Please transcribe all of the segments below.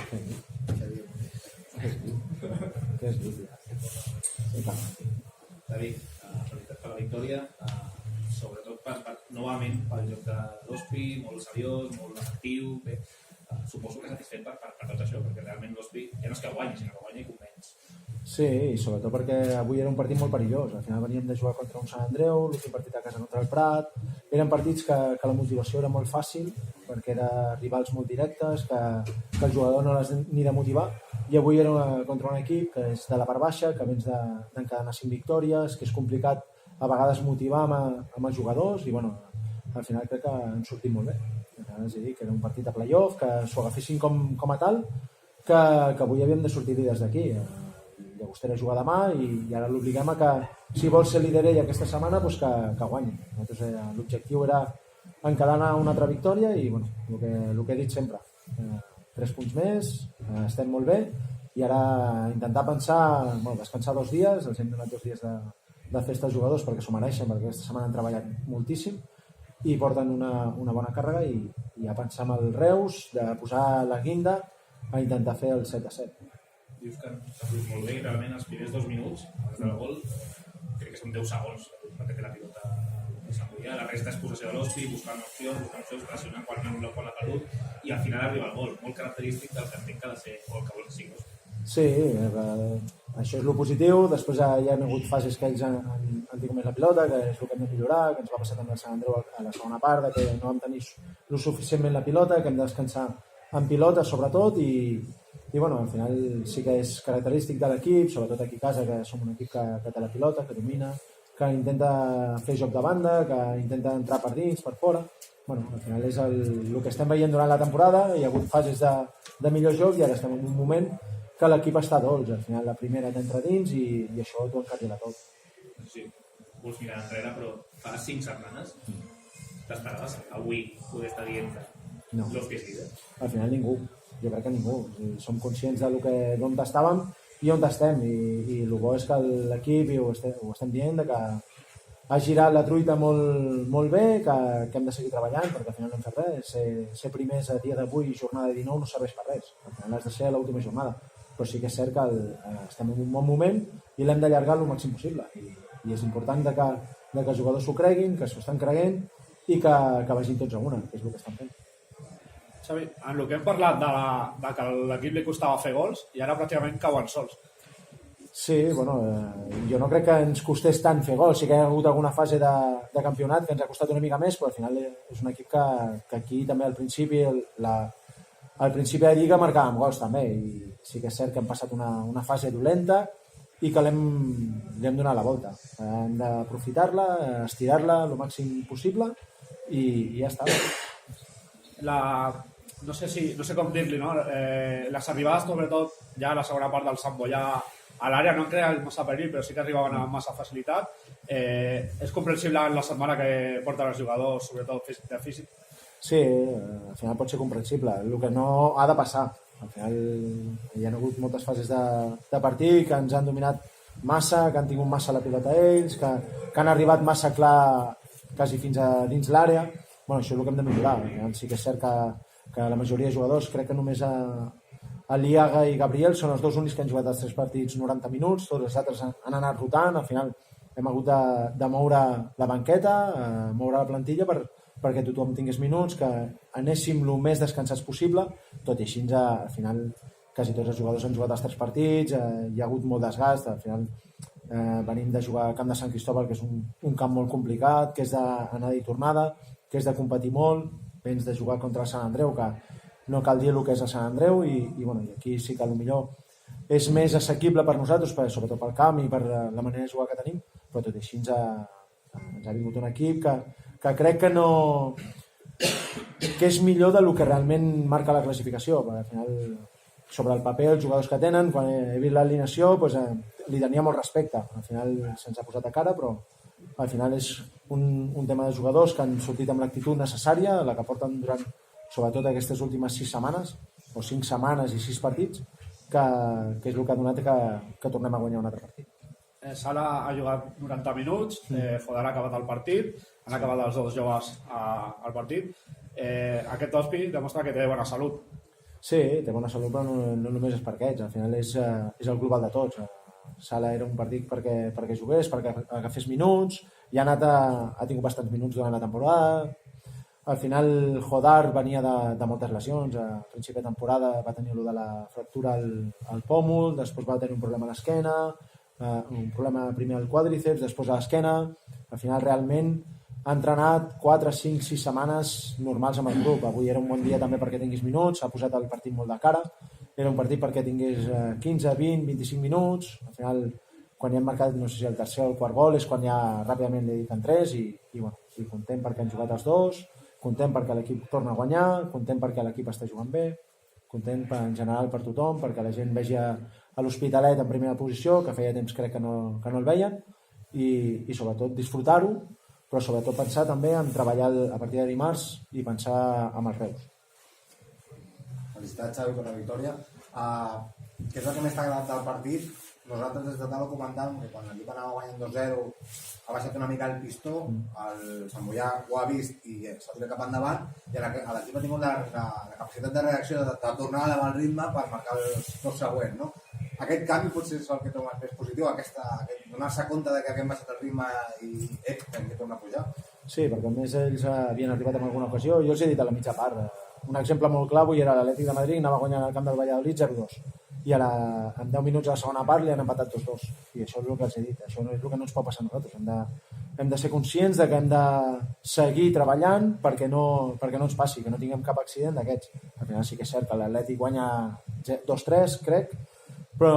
Què és dit? David, felicitats per la victòria, sobretot novament pel joc de l'Hospi, molt seriós, molt actiu. Bé, suposo que satisfet per tot això, perquè realment l'Hospi ja no és que guanyi, sinó que guanyi i convenç. Sí, i sobretot perquè avui era un partit molt perillós. Al final veníem de jugar contra un Sant Andreu, l'últim partit a casa contra el Prat. Eren partits que la motivació era molt fàcil, perquè eren rivals molt directes, que el jugador no l'has ni de motivar. I avui era contra un equip que és de la part baixa, que vens d'encadenar 5 victòries, que és complicat a vegades motivar amb els jugadors, i bueno, al final crec que han sortit molt bé. És a dir, que era un partit de playoff, que s'ho agafessin com a tal, que avui havíem de sortir des d'aquí. Llagostera juga demà i ara l'obliguem a que, si vol ser líder ell aquesta setmana, doncs que guanyi. L'objectiu era encadenar una altra victòria i bueno, el que he dit sempre, 3 punts més, estem molt bé, i ara intentar descansar 2 dies, els hem donat 2 dies de festa als jugadors perquè s'ho mereixen, perquè aquesta setmana han treballat moltíssim i porten una bona càrrega, i a pensar amb el Reus de posar la guinda a intentar fer el 7-7. Dius que s'ha fet molt bé i realment els primers 2 minuts abans del gol crec que són 10 segons perquè té la pilota de Sant Boià, la resta és possessió de l'Hospi, buscant opcions, pressionant quan la perdut, i al final arriba el gol, molt característic del que entenc que ha de ser o el que vol ser l'Hospi. Sí, això és el positiu. Després hi ha hagut fases que ells han tingut més la pilota, que és el que hem de millorar, que ens va passar també al Sant Andreu a la segona part, que no vam tenir lo suficientment la pilota, que hem de descansar en pilota sobretot, i bueno, al final sí que és característic de l'equip, sobretot aquí a casa, que som un equip que té la pilota, que domina, que intenta fer joc de banda, que intenta entrar per dins, per fora. Bueno, al final és el que estem veient durant la temporada. Hi ha hagut fases de millor joc i ara estem en un moment que l'equip està dolç. Al final la primera t'entra dins i això t'ho encardila tot. Sí, vols mirar enrere, però fa 5 setmanes t'esperaves avui poder estar dient que l'Hospi és líder? Al final ningú. Jo crec que ningú. Som conscients d'on estàvem i on estem, i el bo és que l'equip, i ho estem dient, que ha girat la truita molt bé, que hem de seguir treballant, perquè al final no hem fet res. Ser primers a dia d'avui, jornada 19, no serveix per res. Al final has de ser a l'última jornada. Però sí que és cert que estem en un bon moment i l'hem d'allargar el màxim possible. I és important que els jugadors s'ho creguin, que s'ho estan creient i que vagin tots a una, que és el que estan fent. Xavi, en el que hem parlat de que a l'equip li costava fer gols i ara pràcticament cauen sols. Sí, bueno, jo no crec que ens costés tant fer gols. Sí que hi ha hagut alguna fase de campionat que ens ha costat una mica més, però al final és un equip que aquí també al principi de Lliga marcàvem gols també, i sí que és cert que hem passat una fase dolenta i que l'hem donat la volta. Hem d'aprofitar-la, estirar-la el màxim possible i ja està. No sé com dir-li, no? Les arribades, sobretot, ja a la segona part del Sant Boià a l'àrea no han creat massa perill, però sí que arribaven amb massa facilitat. És comprensible la setmana que porten els jugadors, sobretot de físic? Sí, al final pot ser comprensible. El que no ha de passar. Al final hi ha hagut moltes fases de partit que ens han dominat massa, que han tingut massa la pilota ells, que han arribat massa clar quasi fins a dins l'àrea. Bueno, això és el que hem de millorar. Sí que és cert que la majoria de jugadors, crec que només Aliaga i Gabriel són els 2 únics que han jugat els 3 partits 90 minuts, tots els altres han anat rotant. Al final hem hagut de moure la banqueta, moure la plantilla perquè tothom tingués minuts, que anéssim el més descansats possible. Tot i així, al final, quasi tots els jugadors han jugat els 3 partits, hi ha hagut molt desgast. Al final venim de jugar al camp de Sant Cristòbal, que és un camp molt complicat, que és d'anada i tornada, que és de competir molt. Vens de jugar contra el Sant Andreu, que no cal dir el que és el Sant Andreu, i aquí sí que potser és més assequible per nosaltres, sobretot pel camp i per la manera de jugar que tenim, però tot i així ens ha vingut un equip que crec que és millor del que realment marca la classificació. Al final, sobre el paper, els jugadors que tenen, quan he vist l'alineació, li tenia molt respecte. Al final se'ns ha posat a cara, però al final és un tema de jugadors que han sortit amb l'actitud necessària, la que porten durant sobretot aquestes últimes 6 setmanes, o 5 setmanes i 6 partits, que és el que ha donat que tornem a guanyar un altre partit. Sala ha jugat 90 minuts, Fodara ha acabat el partit, han acabat els 2 joves al partit. Aquest Hospi demostra que té bona salut. Sí, té bona salut, però no només és per aquests, al final és el global de tots. Sala era un partit perquè jugués, perquè agafés minuts, i ha tingut bastants minuts durant la temporada. Al final Jodar venia de moltes lesions, a principi de temporada va tenir de la fractura al pòmul, després va tenir un problema a l'esquena, un problema primer al quàdriceps, després a l'esquena. Al final realment ha entrenat 4, 5, 6 setmanes normals amb el grup. Avui era un bon dia també perquè tingués minuts, s'ha posat el partit molt de cara. Era un partit perquè tingués 15, 20, 25 minuts. Al final, quan ja han marcat, no sé si el tercer o el quart gol, és quan ja ràpidament li dediquen 3 i content perquè han jugat els dos, content perquè l'equip torna a guanyar, content perquè l'equip està jugant bé, content en general per tothom, perquè la gent vegi a l'Hospitalet en primera posició, que feia temps crec que no el veien, i sobretot disfrutar-ho, però sobretot pensar també en treballar a partir de dimarts i pensar en els Reus. Felicitats, Xavi, per la victòria. Què és el que més t'ha agradat del partit? Nosaltres des de tal ho comentàvem que quan l'equip anava guanyant 2-0 ha baixat una mica el pistó, el Sant Boià ho ha vist i s'ha tirat cap endavant, i l'equip ha tingut la capacitat de reacció de tornar a elevar el ritme per marcar els dos següents, no? Aquest canvi potser és el que trobes més positiu, donar-se compte que havíem baixat el ritme i hem de tornar a pujar. Sí, perquè a més ells havien arribat en alguna ocasió, jo els he dit a la mitja part. Un exemple molt clar avui era l'Atlètic de Madrid, anava guanyant al camp del Valladolid 0-2, i ara en 10 minuts a la segona part li han empatat 2-2, i això és el que els he dit, això no és el que no ens pot passar a nosaltres. Hem de ser conscients de que hem de seguir treballant perquè no ens passi, que no tinguem cap accident d'aquests. Al final sí que és cert que l'Atlètic guanya 2-3, crec, però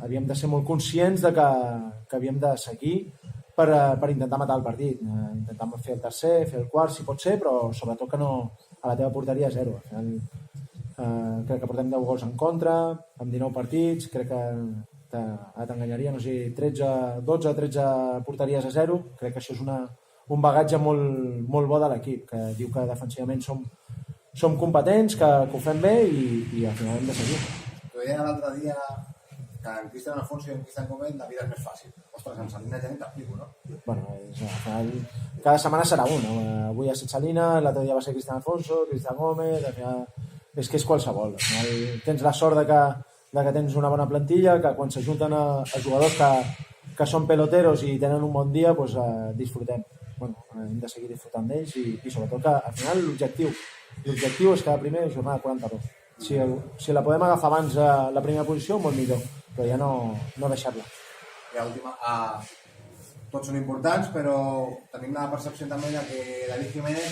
havíem de ser molt conscients de que havíem de seguir per intentar matar el partit, intentar fer el tercer, fer el quart si pot ser, però sobretot que no a la teva porteria 0. Al final crec que portem 10 gols en contra amb 19 partits, crec que t'enganyaria, no sé, 12-13 porteries a 0. Crec que això és un bagatge molt, molt bo de l'equip, que diu que defensivament som competents, que ho fem bé i al final hem de seguir. T'ho deia l'altre dia que en Cristian Alfonso i en Cristian Gómez la vida és més fàcil. Ostres, en Salina ja ni t'explico, no? Bueno, cada setmana serà un. Avui ha estat Salina, l'altre dia va ser Cristian Alfonso, Cristian Gómez, al final és que és qualsevol. Al final tens la sort de que tens una bona plantilla, que quan s'ajunten a jugadors que són peloteros i tenen un bon dia, doncs disfrutem. Bueno, hem de seguir disfrutant d'ells i sobretot que al final l'objectiu és quedar primer jornada 42. Si la podem agafar abans la primera posició, molt millor, però ja no deixar-la. I l'última, tots són importants, però tenim la percepció també que David Jiménez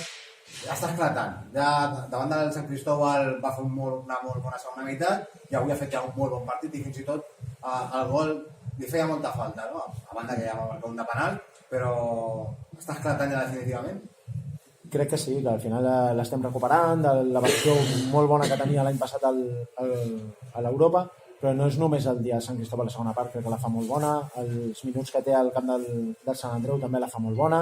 ja està esclatant. Ja davant del Sant Cristóbal va fer una molt bona segona meitat i avui ha fet ja un molt bon partit i fins i tot el gol li feia molta falta, no? A banda que ja va marcar un de penal, però està esclatant ja definitivament. Crec que sí, que al final l'estem recuperant de la versió molt bona que tenia l'any passat a l'Europa, però no és només el dia de Sant Cristóbal a la segona part, crec que la fa molt bona, els minuts que té al camp del Sant Andreu també la fa molt bona,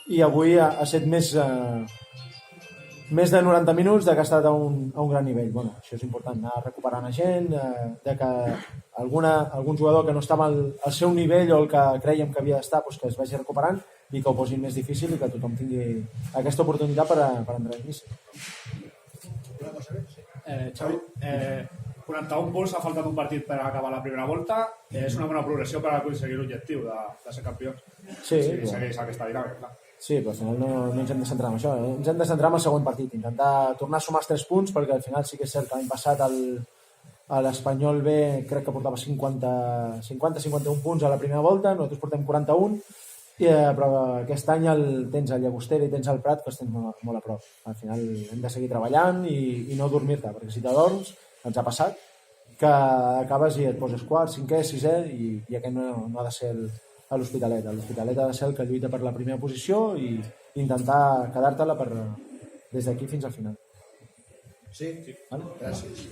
i avui ha estat més de 90 minuts de que ha estat a un gran nivell. Bueno, això és important, anar recuperant a gent, de que algun jugador que no estava al seu nivell o el que creiem que havia d'estar, doncs que es vagi recuperant i que ho posi més difícil i que tothom tingui aquesta oportunitat per entrar a l'inici. Xavi, 41 punts, ha faltat un partit per acabar la primera volta, és una bona progressió per aconseguir l'objectiu de ser campions. Sí, Si segueix aquesta dinàmica, clar. Sí, però al final no ens hem de centrar en això. Ens hem de centrar en el següent partit, intentar tornar a sumar els 3 punts, perquè al final sí que és cert que l'any passat l'Espanyol B crec que portava 50-51 punts a la primera volta, nosaltres portem 41, però aquest any tens el Llagostera i tens el Prat, que els tens molt a prop. Al final hem de seguir treballant i no dormir-te, perquè si t'adorms, ens ha passat, que acabes i et poses quart, cinquè, sisè, i aquest no ha de ser a l'Hospitalet. L'Hospitalet ha de ser el que lluita per la primera posició i intentar quedar-te-la des d'aquí fins al final. Sí, Vale? gràcies.